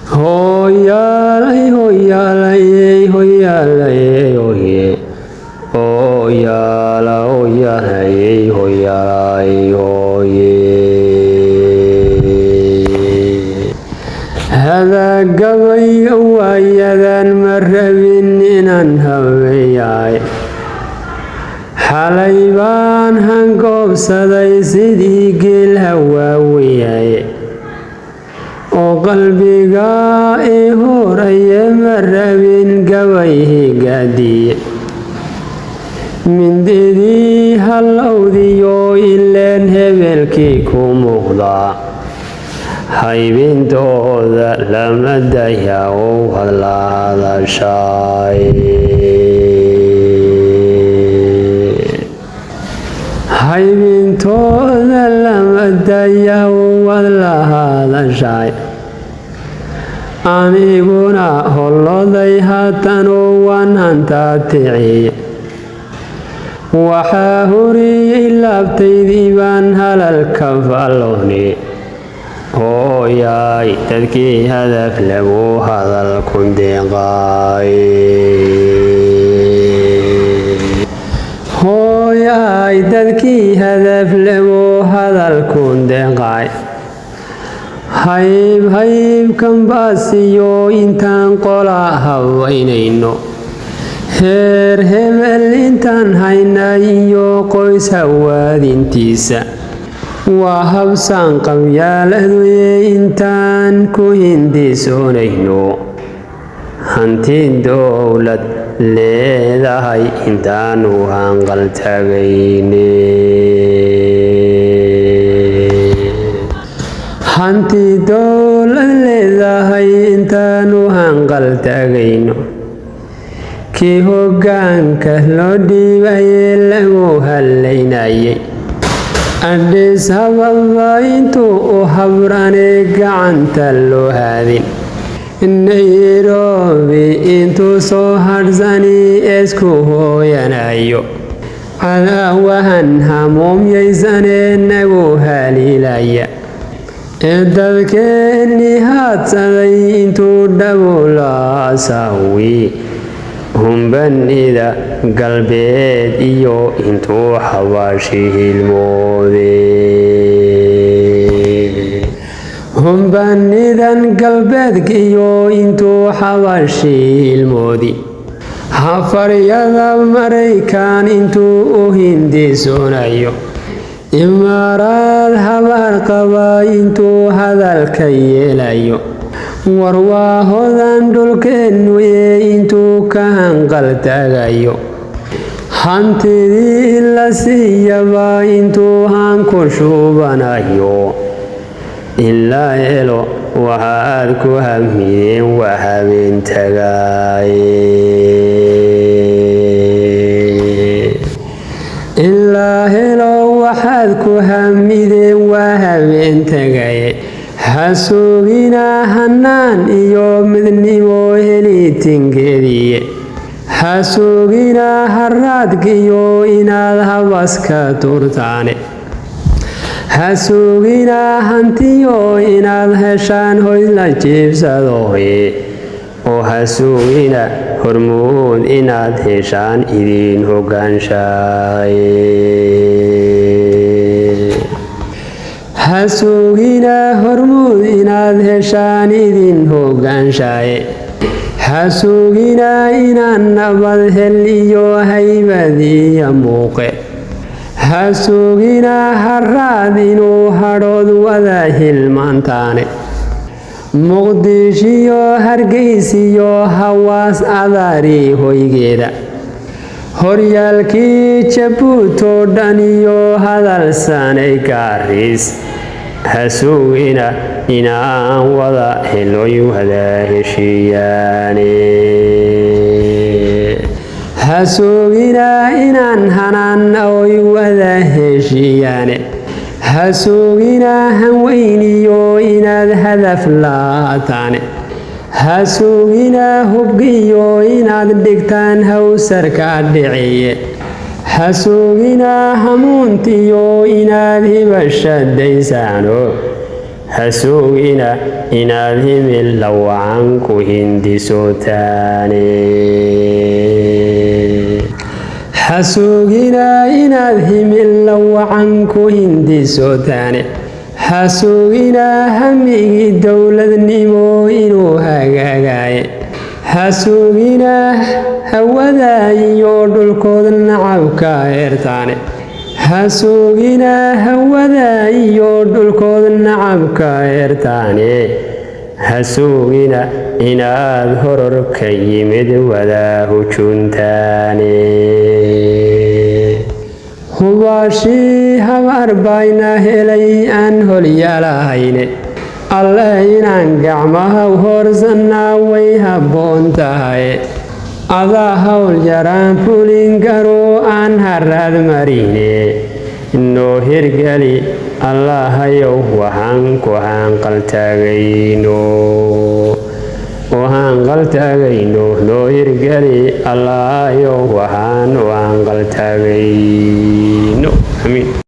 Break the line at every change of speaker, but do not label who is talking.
Hoyalay, hoyalay, hoyalay, hoye. Hoyala, hoyalay, hoyalay, hoye. هذا قضي ويذا مربين إن هوياي حليبان هنقوب صدي صديق الهواوياي وقلبي قائي هوري مربين قويه قدي من ديدي هالأوذيو إلا نهبلكي كوموغضا haybintooda lama dayaco hadlaadashay haybintooda lama dayaco hadlaadashay aniguna holoday haatano waan hantaaticiye waxaa horiyey laabtaydii baan halalka fallooni hooyay dadkii hadaf lagu hadalku deeqay hooyay dadkii hadaf lagu hadalku deeqay hayb kambaasiyo intaan qola hawaynayno heer hebel intaan haynay iyo qoys hawaadintiisa waa habsaan qabyaaladweye intaan ku hindisoonayno hanti dowlad leedahay intaanu hanqaltagayne hanti dowlad leedahay intaanu hanqaltagayno kii hoggaanka loo dhiibayee lagu hallaynayay Addis Ababa intuu u habranay gacanta loo haadin Nairobi intuu soo harsani isku hooyanayo cadaawahan hamuumyaysanee nagu haliilaya dadkeenni haadsaday intuu dhabulaasawi humbanida galbeed iyo intuu xawaashi hilmoode humbanidan galbeedka iyo intuu xawaashi hilmoodi hafaryada maraykan intuu u hindisoonayo imaaraad habaar qaba intuu hadalka yeelayo war waa hodan dhulkeennu ee intuu ka hanqaltagayo hantidii la siiyaba intuu hanku shubanayo in la helo waxaad ku hamiyeen waa habeen tagaaye in la helo waxaad ku hamideen waa habeen tagaaye hasugina hanaan iyo midnimo helitingeediye hasugina haraadkiyo inaad habaska turtaane hasugina hantiyo inaad heshaan hoys la jiibsadooye oo hasugina hormuud inaad heshaan idin hoggaanshaye hasugina hormuud inaad heshaan idin hoggaanshaye hasugina inaan nabad hel iyo haybadiiya muuqe hasugina haraad inuu hadhood wada hilmaantaane muqdishiyo hargeysiyo hawaas adaari hoygeeda horyaalkii jabuutoo dhan iyo hadalsanay gaariis hasugina inaan wada heloy wada heshiiyaane hasugina inaan hanaan oy wada heshiiyaane hasugina hanweyniyo inaad hadaf laataane hasugina hubgiyo inaad dhigtaan hawsarka dhiciye hasugina hamuuntiyo inaad hibashadaysaano hasugina inaad himil lawacan ku hindisotaane hasugina inaad himil lawacan ku hindisotaane hasugina hamigii dowladnimo inuu hagaagaye hasugina hawada iyo dhulkooda nacabka eertaane hasugina hawada iyo dhulkooda nacabka eertaane hasugina inaad horor ka yimid wada hujuntaane hubaashii habaar bayna helay aan holyaalahayne alle inaan gacmaha horsannaa way habboon tahay adaa hawl yaraan fulin karo aan haraad marine noo hirgeli allahayow waxaan ku hanqaltaagayno noo hirgeli allahayow waxaan u hanqaltaagayno amiin